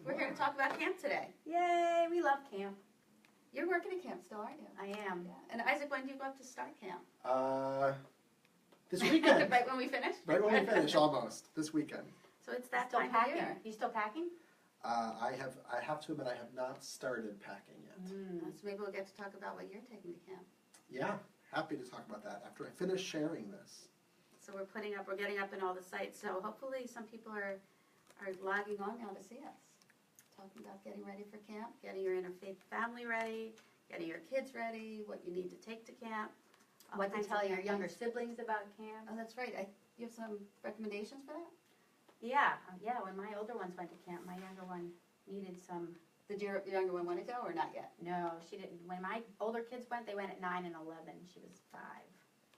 We're here to talk about camp today. Yay, we love camp. You're working at camp still, aren't you? I am. Yeah. And Isaac, when do you go up to start camp? This weekend. Right when we finish? Right when we finish, almost. This weekend. So it's that Still time packing? of year. You still packing? I have to admit I have not started packing yet. So maybe we'll get to talk about what you're taking to camp. Yeah, happy to talk about that after I finish sharing this. So we're getting up in all the sites. So hopefully some people are logging on now to see us. Talking about getting ready for camp, getting your interfaith family ready, getting your kids ready, what you need to take to camp. What to tell your younger siblings about camp. Oh, that's right. You have some recommendations for that? Yeah, when my older ones went to camp, my younger one needed some. Did your younger one want to go or not yet? No, she didn't. When my older kids went, they went at 9 and 11. She was 5.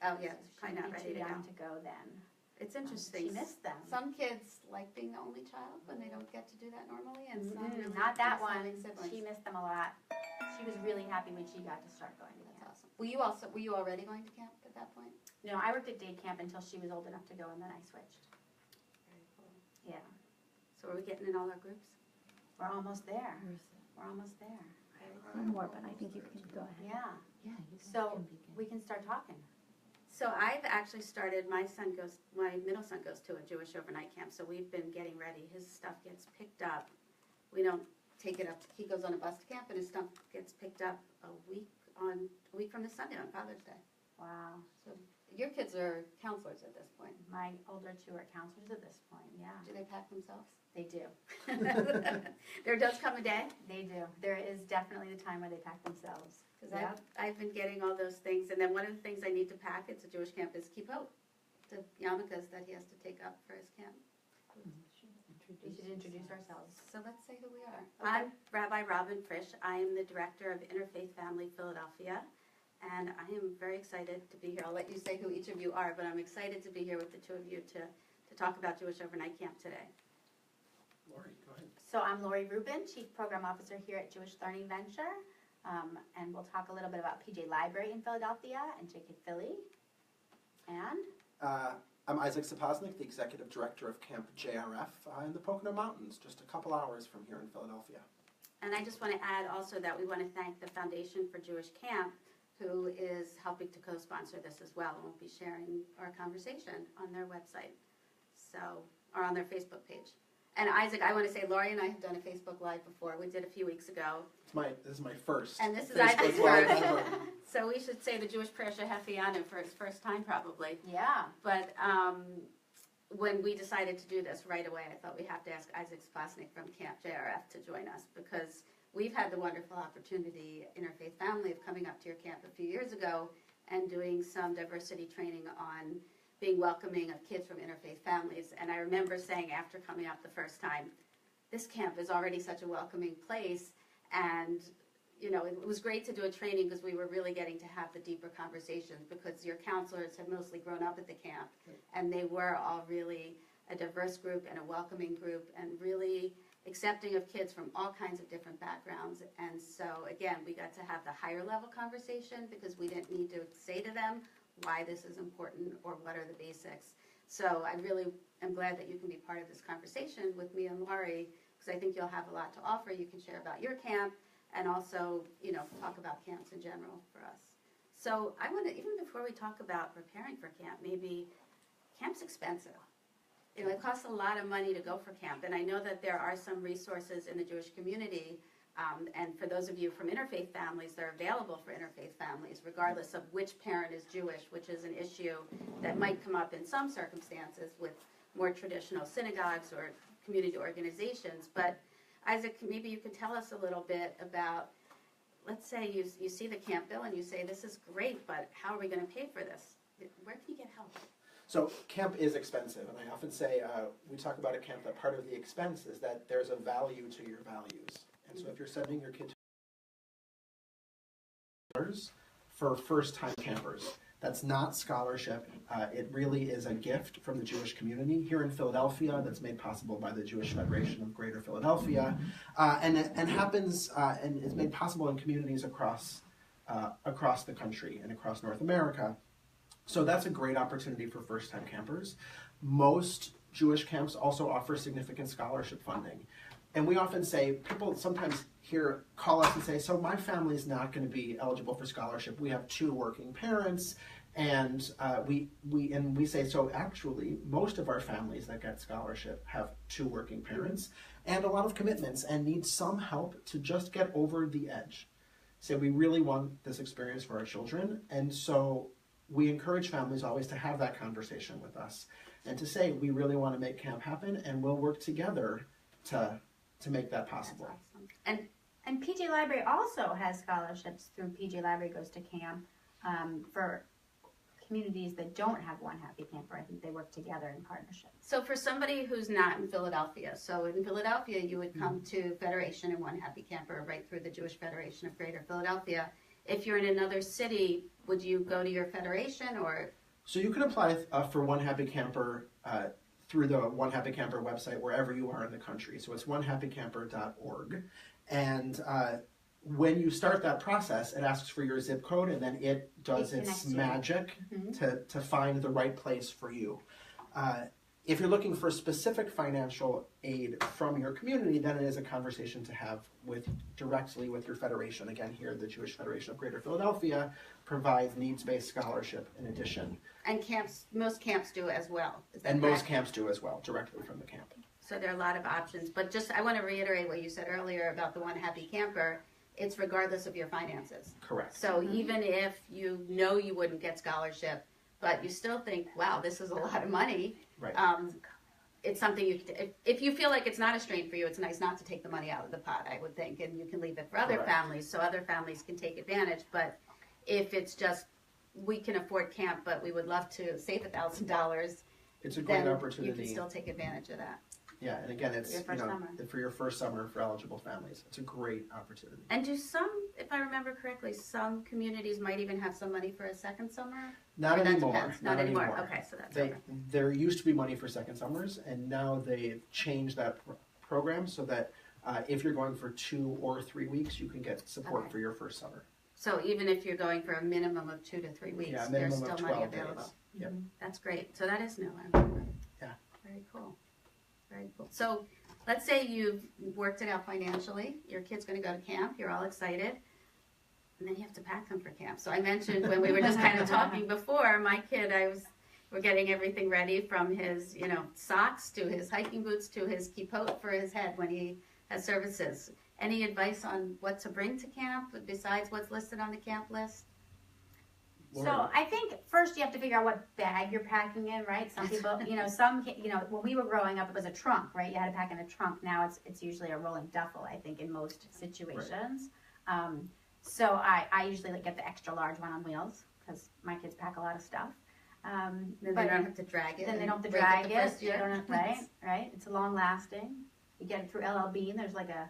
Oh, yeah, So probably not ready too to go. young to go then. It's interesting. She missed them. Some kids like being the only child when they don't get to do that normally, and some really Not that miss one. having siblings. She missed them a lot. She was really happy when she got to start going to camp. That's awesome. Were you already going to camp at that point? No, I worked at day camp until she was old enough to go, and then I switched. Very cool. Yeah. So are we getting in all our groups? We're almost there. We're almost there. One more, but I think you can go ahead. Yeah. Yeah. So we can start talking. So I've actually started, my middle son goes to a Jewish overnight camp, so we've been getting ready. His stuff gets picked up. We don't take it up, he goes on a bus to camp and his stuff gets picked up a week from this Sunday on Father's Day. Wow. So your kids are counselors at this point. My older 2 are counselors at this point, yeah. Do they pack themselves? They do. There does come a day? They do. There is definitely the time where they pack themselves. Because I've been getting all those things, and then one of the things I need to pack, it's a Jewish camp, is kippot, the yarmulkes that he has to take up for his camp. We should introduce ourselves. So let's say who we are. I'm Rabbi Robyn Frisch. I am the director of Interfaith Family Philadelphia, and I am very excited to be here. I'll let you say who each of you are, but I'm excited to be here with the 2 of you to talk about Jewish Overnight Camp today. Lori, go ahead. So I'm Lori Rubin, Chief Program Officer here at Jewish Learning Venture, and we'll talk a little bit about PJ Library in Philadelphia and JK Philly. And? I'm Isaac Saposnik, the Executive Director of Camp JRF in the Pocono Mountains, just a couple hours from here in Philadelphia. And I just want to add also that we want to thank the Foundation for Jewish Camp, who is helping to co-sponsor this as well, and will be sharing our conversation on their website, or on their Facebook page. And Isaac, I want to say Lori and I have done a Facebook Live before. We did a few weeks ago. This is my first. And this is Facebook Isaac's Live first. ever. So we should say the Jewish prayer Shehefiyanu for his first time probably. Yeah. But when we decided to do this right away, I thought we have to ask Isaac Saposnik from Camp JRF to join us, because we've had the wonderful opportunity, Interfaith Family, of coming up to your camp a few years ago and doing some diversity training on being welcoming of kids from interfaith families. And I remember saying after coming up the first time, this camp is already such a welcoming place, and it was great to do a training because we were really getting to have the deeper conversations, because your counselors have mostly grown up at the camp, and they were all really a diverse group and a welcoming group and really accepting of kids from all kinds of different backgrounds. And so again, we got to have the higher level conversation because we didn't need to say to them why this is important or what are the basics. So I really am glad that you can be part of this conversation with me and Lori, because I think you'll have a lot to offer. You can share about your camp and also, talk about camps in general for us. So I want to, even before we talk about preparing for camp, maybe camp's expensive. It costs a lot of money to go for camp, and I know that there are some resources in the Jewish community, and for those of you from interfaith families, they're available for interfaith families, regardless of which parent is Jewish, which is an issue that might come up in some circumstances with more traditional synagogues or community organizations. But Isaac, maybe you could tell us a little bit about, let's say you see the camp bill and you say, this is great, but how are we going to pay for this? Where can you get help? So camp is expensive, and I often say, we talk about at camp that part of the expense is that there's a value to your values. And so if you're sending your kid to for first-time campers, that's not scholarship. It really is a gift from the Jewish community here in Philadelphia that's made possible by the Jewish Federation of Greater Philadelphia, and happens and is made possible in communities across the country and across North America. So that's a great opportunity for first-time campers. Most Jewish camps also offer significant scholarship funding. And we often say, people sometimes call us and say, so my family's not going to be eligible for scholarship. We have 2 working parents. And we say, so actually, most of our families that get scholarship have 2 working parents and a lot of commitments and need some help to just get over the edge. So we really want this experience for our children. And so we encourage families always to have that conversation with us and to say, we really want to make camp happen, and we'll work together to make that possible. That's awesome. And PJ Library also has scholarships through PJ Library Goes to Camp for communities that don't have One Happy Camper. I think they work together in partnership. So for somebody who's not in Philadelphia, so in Philadelphia you would come to Federation and One Happy Camper right through the Jewish Federation of Greater Philadelphia. If you're in another city, would you go to your federation or? So you can apply for One Happy Camper through the One Happy Camper website wherever you are in the country. So it's onehappycamper.org. And when you start that process, it asks for your zip code, and then it does its magic to find the right place for you. If you're looking for specific financial aid from your community, then it is a conversation to have directly with your federation. Again, here, the Jewish Federation of Greater Philadelphia provides needs-based scholarship in addition. And most camps do as well. And most camps do as well, directly from the camp. So there are a lot of options. But I want to reiterate what you said earlier about the One Happy Camper. It's regardless of your finances. Correct. So even if you know you wouldn't get scholarship, but you still think, wow, this is a lot of money. Right. It's something if you feel like it's not a strain for you, it's nice not to take the money out of the pot, I would think, and you can leave it for other families so other families can take advantage. But if it's just, we can afford camp, but we would love to save $1,000, it's a great opportunity. You can still take advantage of that. Yeah, and again, it's summer. for your first summer for eligible families. It's a great opportunity. And do if I remember correctly, some communities might even have some money for a second summer? Not anymore. Depends. Not anymore. Okay, so that's over. There used to be money for second summers, and now they've changed that program so that if you're going for 2 or 3 weeks, you can get support for your first summer. So even if you're going for a minimum of 2 to 3 weeks, there's still money available. Yep. That's great. So that is new. I remember. Yeah. Very cool. Very cool. So let's say you've worked it out financially. Your kid's going to go to camp. You're all excited. And then you have to pack them for camp. So I mentioned when we were just kind of talking before, my kid, we're getting everything ready from his, socks to his hiking boots to his kippot for his head when he has services. Any advice on what to bring to camp besides what's listed on the camp list? So I think first you have to figure out what bag you're packing in, right? Some people, when we were growing up, it was a trunk, right? You had to pack in a trunk. Now it's usually a rolling duffel, I think, in most situations. Right. So I usually get the extra large one on wheels because my kids pack a lot of stuff. Then they don't have to drag it. Then they don't have to drag it. Right. It's long lasting. You get it through LLB, and there's like a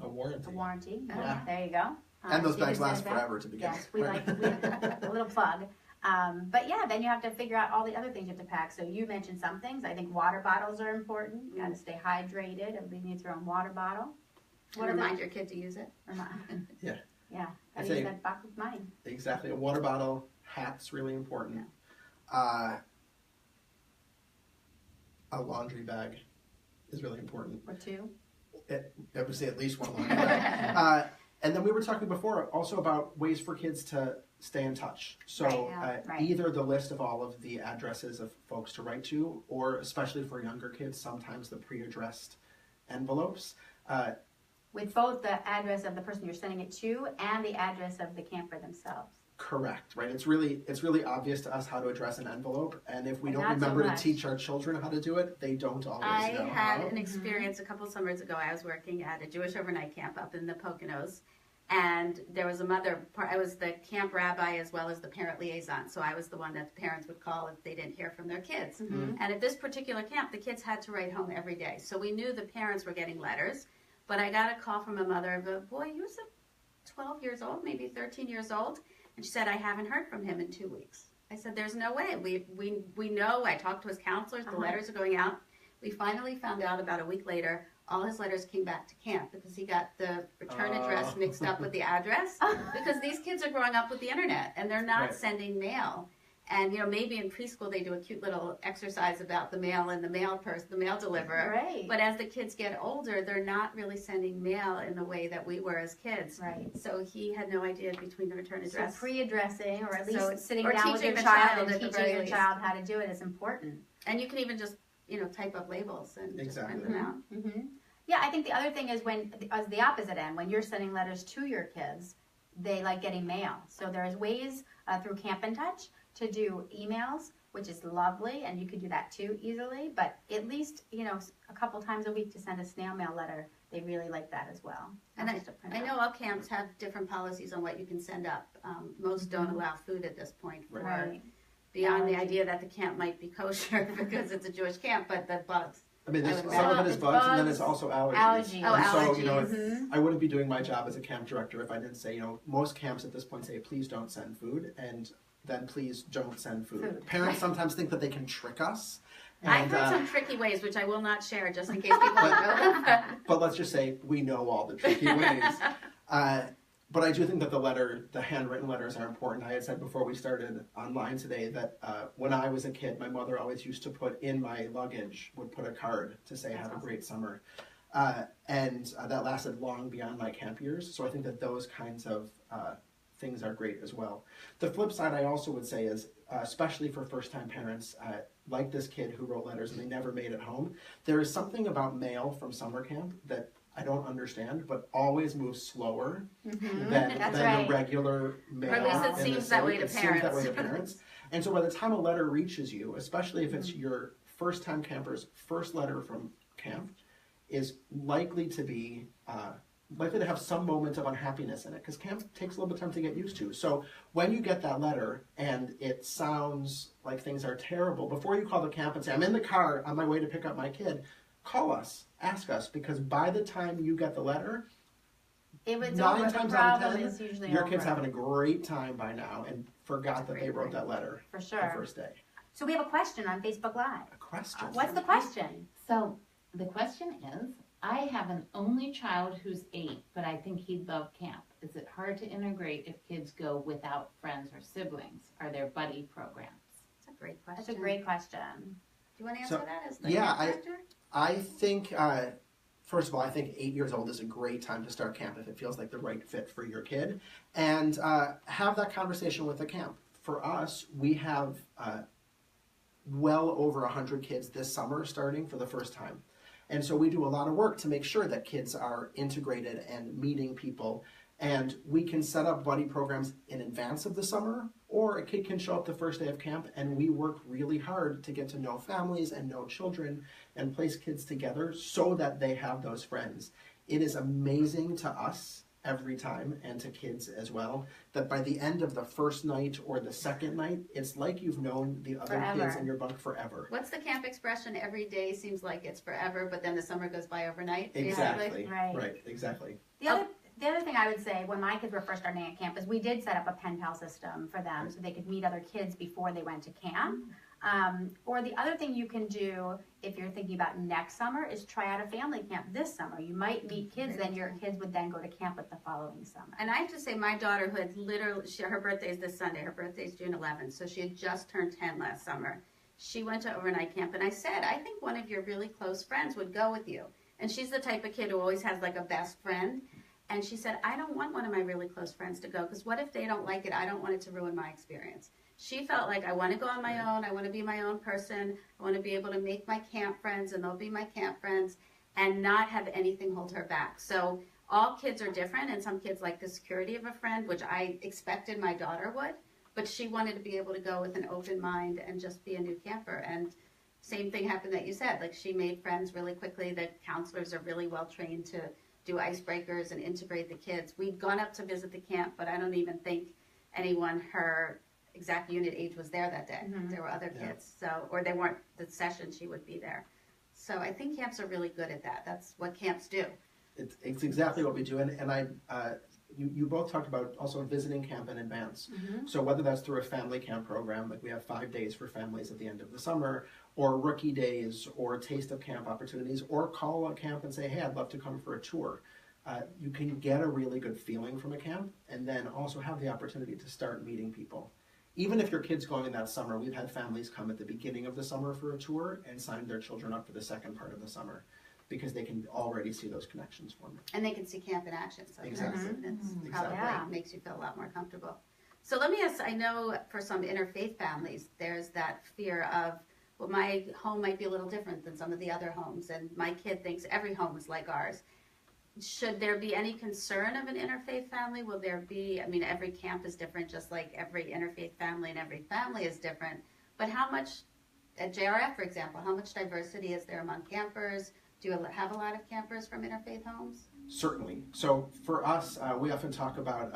warranty. A warranty. Yeah. There you go. And those bags last forever to begin with. Yes, we a little plug. But yeah, then you have to figure out all the other things you have to pack. So you mentioned some things. I think water bottles are important. You got to stay hydrated. Everybody needs their own water bottle. Remind your kid to use it. Yeah. Yeah. I use that box with mine. Exactly. A water bottle, hat's really important. Yeah. A laundry bag is really important. Or 2. I would say at least 1 laundry bag. And then we were talking before also about ways for kids to stay in touch. So either the list of all of the addresses of folks to write to, or especially for younger kids, sometimes the pre-addressed envelopes. With both the address of the person you're sending it to and the address of the camper themselves. Correct, right? It's really obvious to us how to address an envelope, and if we don't remember to teach our children how to do it, they don't always know. I had an experience a couple summers ago. I was working at a Jewish overnight camp up in the Poconos, and there was a mother. I was the camp rabbi as well as the parent liaison, so I was the one that the parents would call if they didn't hear from their kids. Mm-hmm. And at this particular camp, the kids had to write home every day, so we knew the parents were getting letters. But I got a call from a mother of a boy, he was 12 years old, maybe 13 years old, and she said, I haven't heard from him in 2 weeks. I said, there's no way. We know. I talked to his counselors. The letters are going out. We finally found out about a week later, all his letters came back to camp because he got the return address mixed up with the address. Because these kids are growing up with the internet, and they're not sending mail. And, maybe in preschool they do a cute little exercise about the mail and the mail deliverer. Right. But as the kids get older, they're not really sending mail in the way that we were as kids. Right. So he had no idea between the return address. So pre-addressing, or at least So- sitting or down with teaching your the child child and at the teaching very your least. child how to do it is important. And you can even just, type up labels and just print Exactly. them out. Mm-hmm. Yeah, I think the other thing is as the opposite end, when you're sending letters to your kids, they like getting mail. So there's ways through Camp in Touch to do emails, which is lovely, and you could do that too easily. But at least a couple times a week to send a snail mail letter, they really like that as well. And Not just a I printout. know all camps have different policies on what you can send up. Most don't allow food at this point for Right. beyond the Allergy. idea that the camp might be kosher because it's a Jewish camp, but the bugs. I mean, there's, I would some of it imagine. is bugs, and then Bugs, it's also allergies. allergies. Oh, And so, allergies. I wouldn't be doing my job as a camp director if I didn't say, most camps at this point say, please don't send food, and then please don't send food. Parents sometimes think that they can trick us. I've heard some tricky ways, which I will not share just in case people don't know them. But let's just say we know all the tricky ways. But I do think that the handwritten letters are important. I had said before we started online today that when I was a kid, my mother always used to put in my luggage, would put a card to say, have a great summer. And that lasted long beyond my camp years. So I think that those kinds of things are great as well. The flip side I also would say is, especially for first-time parents, like this kid who wrote letters and they never made it home, there is something about mail from summer camp that I don't understand, but always moves slower than That's right. the regular mail. Or at least it in the seems that city. way to It seems that parents. way to parents. And so by the time a letter reaches you, especially if it's your first-time camper's first letter from camp, is likely to be likely to have some moment of unhappiness in it, because camp takes a little bit of time to get used to. So when you get that letter and it sounds like things are terrible, before you call the camp and say, I'm in the car on my way to pick up my kid, call us, ask us, because by the time you get the letter, It was 9 over. The times out of problem 10, is usually your over. kid's having a great time by now and forgot that they wrote that letter For the sure. first day. So we have a question on Facebook Live. A question. What's the question? So the question is, I have an only child who's 8, but I think he'd love camp. Is it hard to integrate if kids go without friends or siblings? Are there buddy programs? That's a great question. That's a great question. Do you want to answer So, that as the yeah, camp director? I think, first of all, I think 8 years old is a great time to start camp if it feels like the right fit for your kid. And have that conversation with the camp. For us, we have well over 100 kids this summer starting for the first time. And so we do a lot of work to make sure that kids are integrated and meeting people. And we can set up buddy programs in advance of the summer, or a kid can show up the first day of camp, and we work really hard to get to know families and know children and place kids together so that they have those friends. It is amazing to us every time, and to kids as well, that by the end of the first night or the second night, it's like you've known the other kids Forever. in your bunk forever. What's the camp expression? Every day seems like it's forever, but then the summer goes by overnight. Exactly. Right. Exactly. The other thing I would say, when my kids were first starting at camp, is we did set up a pen pal system for them so they could meet other kids before they went to camp. Or the other thing you can do if you're thinking about next summer is try out a family camp this summer. You might meet kids, then your kids would then go to camp with the following summer. And I have to say, my daughter, who had literally, her birthday is this Sunday. Her birthday is June 11th, so she had just turned 10 last summer. She went to overnight camp, and I said, I think one of your really close friends would go with you. And she's the type of kid who always has like a best friend. And she said, I don't want one of my really close friends to go, because what if they don't like it? I don't want it to ruin my experience. She felt like, I want to go on my own. I want to be my own person. I want to be able to make my camp friends, and they'll be my camp friends, and not have anything hold her back. So all kids are different, and some kids like the security of a friend, which I expected my daughter would, but she wanted to be able to go with an open mind and just be a new camper. And same thing happened that you said. Like, she made friends really quickly. The counselors are really well trained to do icebreakers and integrate the kids. We'd gone up to visit the camp, but I don't even think anyone her exact unit age was there that day. There were other kids, or they weren't the session she would be there. So I think camps are really good at that. That's what camps do. It's exactly what we do, and you both talked about also visiting camp in advance. So whether that's through a family camp program, like we have 5 days for families at the end of the summer, or rookie days, or taste of camp opportunities, or call a camp and say, hey, I'd love to come for a tour. You can get a really good feeling from a camp, and then also have the opportunity to start meeting people. even if your kid's going that summer, we've had families come at the beginning of the summer for a tour and sign their children up for the second part of the summer because they can already see those connections forming. And they can see camp in action, so Exactly. it's probably Yeah. makes you feel a lot more comfortable. So let me ask, I know for some interfaith families, there's that fear of, well, my home might be a little different than some of the other homes, and my kid thinks every home is like ours. Should there be any concern of an interfaith family? Will there be, I mean, every camp is different, just like every interfaith family and every family is different. But how much, at JRF, for example, how much diversity is there among campers? Do you have a lot of campers from interfaith homes? Certainly. So for us, we often talk about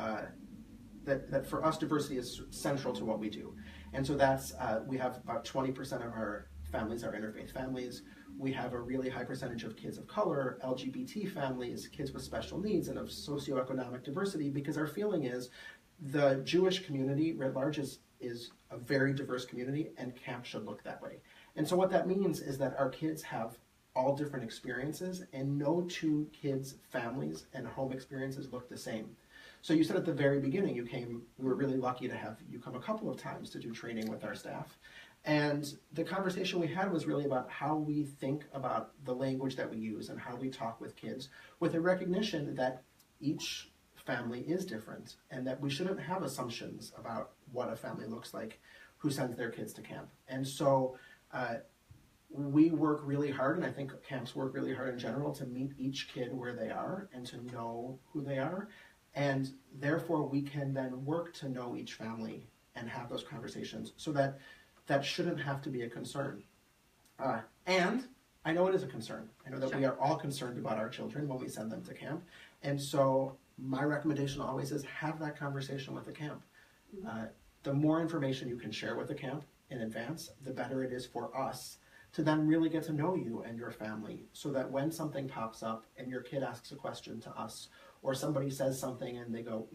that for us, diversity is central to what we do. And so that's, we have about 20% of our families are interfaith families. We have a really high percentage of kids of color, LGBT families, kids with special needs, and of socioeconomic diversity, because our feeling is the Jewish community, writ large, is a very diverse community, and camp should look that way. And so what that means is that our kids have all different experiences, and no two kids' families and home experiences look the same. So you said at the very beginning we were really lucky to have you come a couple of times to do training with our staff. And the conversation we had was really about how we think about the language that we use and how we talk with kids, with a recognition that each family is different and that we shouldn't have assumptions about what a family looks like who sends their kids to camp. And so we work really hard, and I think camps work really hard in general, to meet each kid where they are and to know who they are. And therefore, we can then work to know each family and have those conversations so that shouldn't have to be a concern. And I know it is a concern. I know that we are all concerned about our children when we send them to camp. And so my recommendation always is have that conversation with the camp. The more information you can share with the camp in advance, the better it is for us to then really get to know you and your family, so that when something pops up and your kid asks a question to us, or somebody says something and they go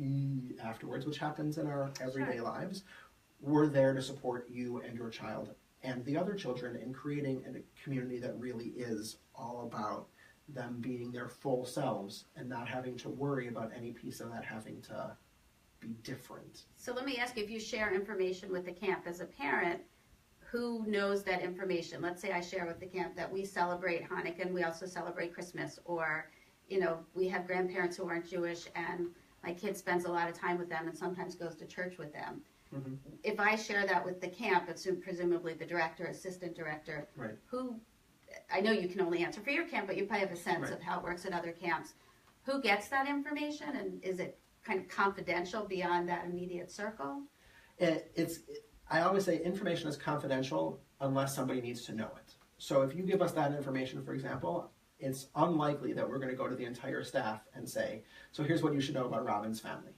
afterwards, which happens in our everyday lives, we're there to support you and your child and the other children in creating a community that really is all about them being their full selves and not having to worry about any piece of that having to be different. So let me ask you, if you share information with the camp as a parent, who knows that information? Let's say I share with the camp that we celebrate Hanukkah and we also celebrate Christmas, or we have grandparents who aren't Jewish and my kid spends a lot of time with them and sometimes goes to church with them. Mm-hmm. If I share that with the camp, it's presumably the director, assistant director, right, who, I know you can only answer for your camp, but you probably have a sense of how it works at other camps. Who gets that information, and is it kind of confidential beyond that immediate circle? I always say information is confidential unless somebody needs to know it. So if you give us that information, for example, it's unlikely that we're going to go to the entire staff and say, so here's what you should know about Robyn's family.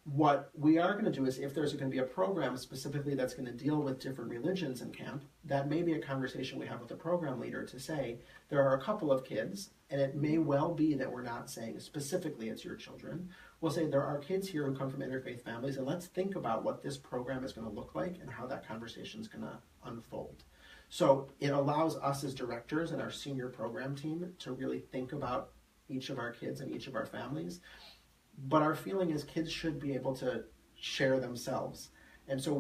What we are going to do is, if there's going to be a program specifically that's going to deal with different religions in camp, that may be a conversation we have with the program leader to say, there are a couple of kids, and it may well be that we're not saying specifically it's your children. We'll say there are kids here who come from interfaith families, and let's think about what this program is going to look like and how that conversation is going to unfold. So it allows us as directors and our senior program team to really think about each of our kids and each of our families. But our feeling is kids should be able to share themselves. And so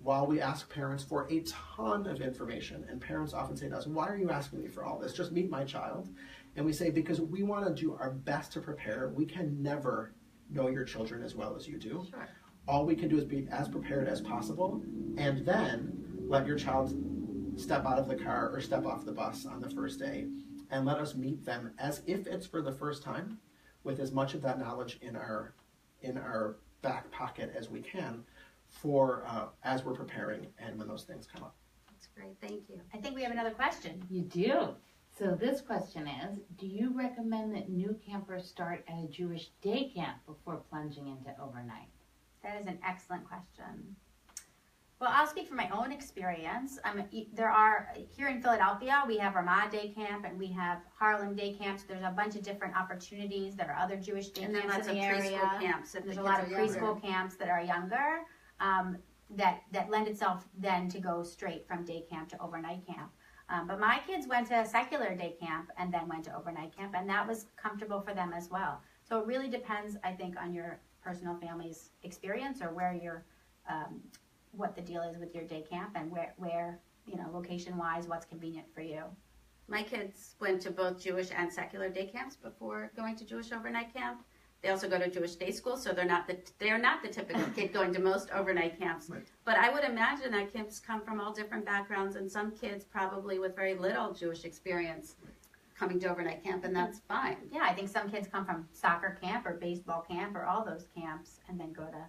while we ask parents for a ton of information, and parents often say to us, why are you asking me for all this? Just meet my child. And we say, because we want to do our best to prepare. We can never know your children as well as you do. Sure. All we can do is be as prepared as possible, and then let your child step out of the car or step off the bus on the first day, and let us meet them as if it's for the first time, with as much of that knowledge in our back pocket as we can for as we're preparing and when those things come up. That's great, thank you. I think we have another question. You do. So this question is, do you recommend that new campers start at a Jewish day camp before plunging into overnight? That is an excellent question. Well, I'll speak from my own experience. There are, here in Philadelphia, we have Ramah Day Camp and we have Harlem Day Camps. There's a bunch of different opportunities. There are other Jewish day camps in the area. Camps There's a lot of preschool camps that are younger that lend itself then to go straight from day camp to overnight camp. But my kids went to a secular day camp and then went to overnight camp, and that was comfortable for them as well. So it really depends, I think, on your personal family's experience or where your what the deal is with your day camp and where location-wise, what's convenient for you. My kids went to both Jewish and secular day camps before going to Jewish overnight camp. They also go to Jewish day school, so they're not the typical kid going to most overnight camps. Right. But I would imagine that kids come from all different backgrounds, and some kids probably with very little Jewish experience coming to overnight camp, and that's fine. Yeah, I think some kids come from soccer camp or baseball camp or all those camps and then go to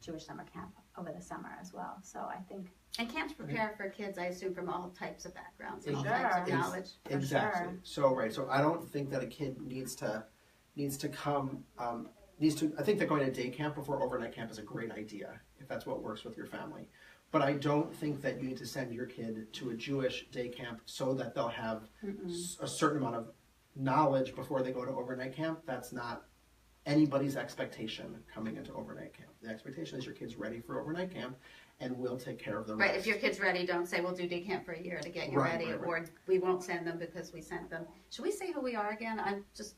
Jewish summer camp over the summer as well. So I think. And camps prepare for kids, I assume, from all types of backgrounds and all Sure. types of knowledge. Exactly. Sure. So I don't think that a kid needs to come. I think that going to day camp before overnight camp is a great idea if that's what works with your family. But I don't think that you need to send your kid to a Jewish day camp so that they'll have a certain amount of knowledge before they go to overnight camp. That's not anybody's expectation coming into overnight camp. The expectation is your kid's ready for overnight camp, and we'll take care of the rest. Right, if your kid's ready, don't say we'll do day camp for a year to get you Right, ready, right. or we won't send them because we sent them. Should we say who we are again? I'm just,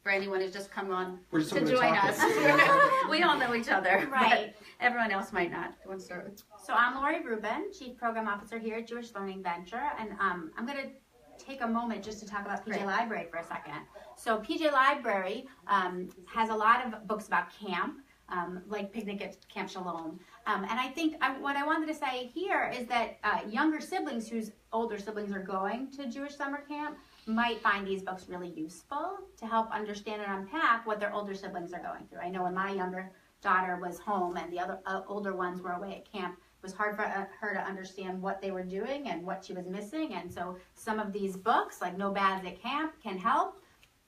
for anyone who's just come on We're just to over join talking. us. We all know each other, Right. but everyone else might not. You want to start with? So I'm Lori Rubin, Chief Program Officer here at Jewish Learning Venture, and I'm going to take a moment just to talk about PJ Great. Library for a second. So PJ Library has a lot of books about camp, like Picnic at Camp Shalom. And I think what I wanted to say here is that younger siblings whose older siblings are going to Jewish summer camp might find these books really useful to help understand and unpack what their older siblings are going through. I know when my younger daughter was home and the other older ones were away at camp, it was hard for her to understand what they were doing and what she was missing. And so some of these books, like No Baths at Camp, can help.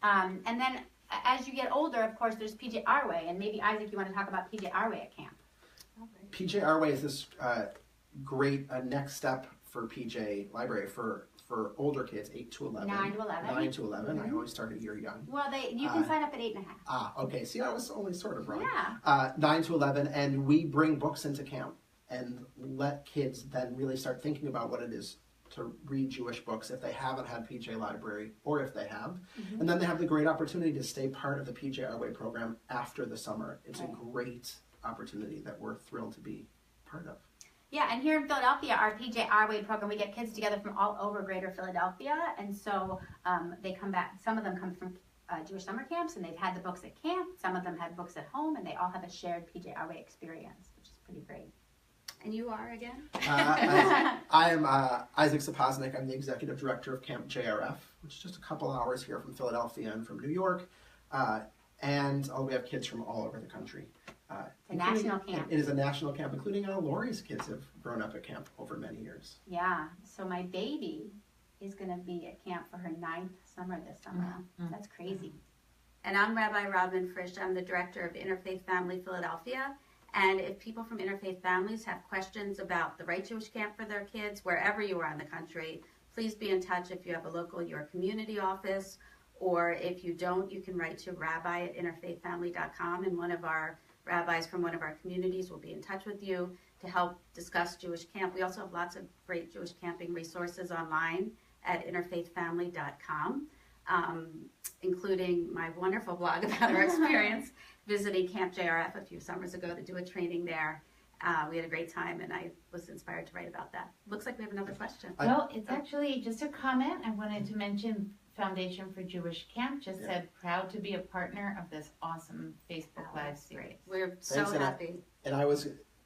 And then as you get older, of course, there's PJ Our Way. And maybe, Isaac, you want to talk about PJ Our Way at camp. PJ Our Way is this great next step for PJ Library for older kids, 8 to 11. 9 to 11. 9 to 11. I always start a year young. Well, you can sign up at 8.5. Okay. See, I was only sort of wrong. Yeah. 9 to 11, and we bring books into camp and let kids then really start thinking about what it is to read Jewish books if they haven't had PJ Library, or if they have. And then they have the great opportunity to stay part of the PJ Our Way program after the summer. It's a great opportunity that we're thrilled to be part of. Yeah, and here in Philadelphia, our PJ Our Way program, we get kids together from all over greater Philadelphia, and so they come back. Some of them come from Jewish summer camps, and they've had the books at camp. Some of them had books at home, and they all have a shared PJ Our Way experience, which is pretty great. And you are again? I am Isaac Saposnik. I'm the Executive Director of Camp JRF, which is just a couple hours here from Philadelphia and from New York, and we have kids from all over the country. It's a national camp. It is a national camp, including Lori's kids have grown up at camp over many years. Yeah, so my baby is going to be at camp for her 9th summer this summer. That's crazy. And I'm Rabbi Robyn Frisch. I'm the director of InterfaithFamily Philadelphia. And if people from Interfaith Families have questions about the right Jewish camp for their kids, wherever you are in the country, please be in touch if you have a local, your community office, or if you don't, you can write to rabbi@interfaithfamily.com, and one of our rabbis from one of our communities will be in touch with you to help discuss Jewish camp. We also have lots of great Jewish camping resources online at interfaithfamily.com, including my wonderful blog about our experience visiting Camp JRF a few summers ago to do a training there. We had a great time, and I was inspired to write about that. Looks like we have another question. Well, it's actually just a comment. I wanted to mention Foundation for Jewish Camp just said, proud to be a partner of this awesome Facebook Live series. We're so Thanks, happy.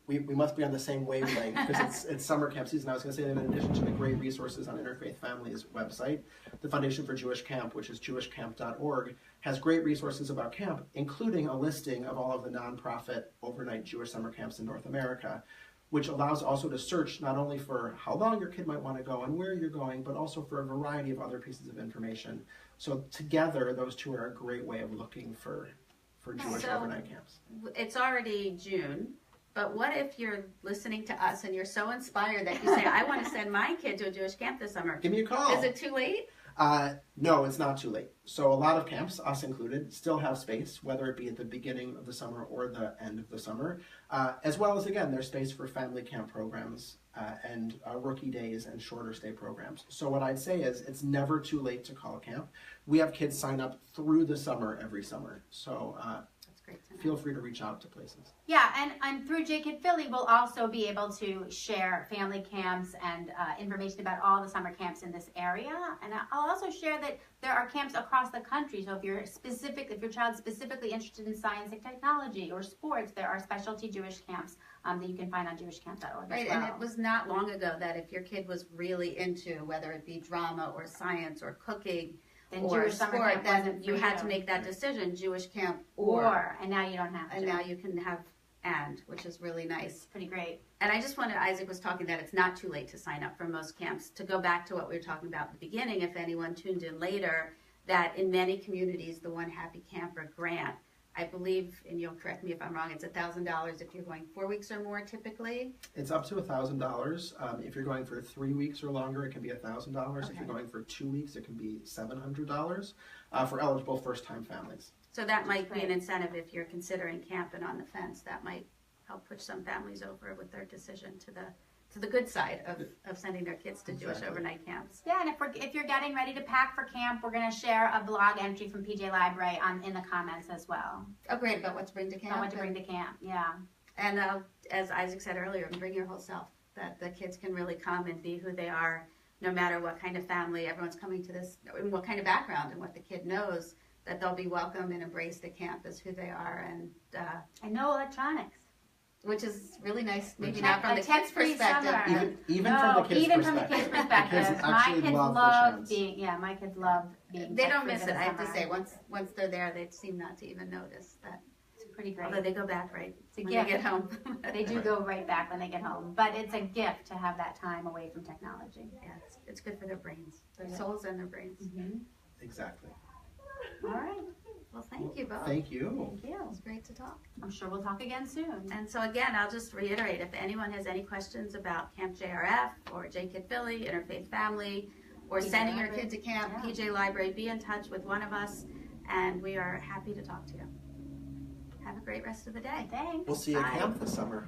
We must be on the same wavelength because it's summer camp season. I was going to say that in addition to the great resources on Interfaith Family's website, the Foundation for Jewish Camp, which is jewishcamp.org, has great resources about camp, including a listing of all of the nonprofit overnight Jewish summer camps in North America, which allows also to search not only for how long your kid might want to go and where you're going, but also for a variety of other pieces of information. So together, those two are a great way of looking for Jewish overnight camps. It's already June. But what if you're listening to us and you're so inspired that you say, I want to send my kid to a Jewish camp this summer? Give me a call. Is it too late? No, it's not too late. So a lot of camps, us included, still have space, whether it be at the beginning of the summer or the end of the summer, as well as, again, there's space for family camp programs and rookie days and shorter stay programs. So what I'd say is it's never too late to call a camp. We have kids sign up through the summer every summer. So That's great to know. feel free to reach out to places. Yeah, and through JKid Philly, we'll also be able to share family camps and information about all the summer camps in this area. And I'll also share that there are camps across the country. So if your child's specifically interested in science and technology or sports, there are specialty Jewish camps that you can find on jewishcamp.org Right, as well. and it was not long ago that if your kid was really into whether it be drama or science or cooking Then or Jewish summer sport, camp then wasn't you for had you. to make that decision, Jewish camp And now you don't have to. and now you can have which is really nice. Pretty great. And I just wanted, Isaac was talking that it's not too late to sign up for most camps. To go back to what we were talking about at the beginning, if anyone tuned in later, that in many communities, the One Happy Camper grant, I believe, and you'll correct me if I'm wrong, it's $1,000 if you're going 4 weeks or more typically. It's up to $1,000. If you're going for 3 weeks or longer, it can be $1,000. If you're going for 2 weeks, it can be $700 for eligible first-time families. So that might be an incentive if you're considering camp and on the fence. That might help push some families over with their decision to the good side of sending their kids to Jewish overnight camps. Yeah, and if you're getting ready to pack for camp, we're going to share a blog entry from PJ Library in the comments as well. Oh, great, about what to bring to camp. About what to bring to camp, yeah. And as Isaac said earlier, bring your whole self, that the kids can really come and be who they are, no matter what kind of family everyone's coming to this, and what kind of background and what the kid knows, that they'll be welcomed and embraced at camp as who they are, And no electronics. which is really nice, maybe Tech- not from a the kids' tech-free perspective. summer. Even from the kids' even perspective. from the kids' perspective. Kids My actually kids love the love chance. my kids love being They don't tech-free miss for it, the I have to summer. say. Once they're there, they seem not to even notice that. It's pretty great. Although they go back right It's a when gift. they get home. They do go right back when they get home, but it's a gift to have that time away from technology. Yeah, it's good for their brains, their souls and their brains. Exactly. All right. Well, thank you both. Thank you. Thank you. It was great to talk. I'm sure we'll talk again soon. And so again, I'll just reiterate, if anyone has any questions about Camp JRF or JKid Philly, Interfaith Family, or PJ sending your Library. kid to camp, Yeah. PJ Library, be in touch with one of us, and we are happy to talk to you. Have a great rest of the day. Thanks. We'll see you at Bye. camp this summer.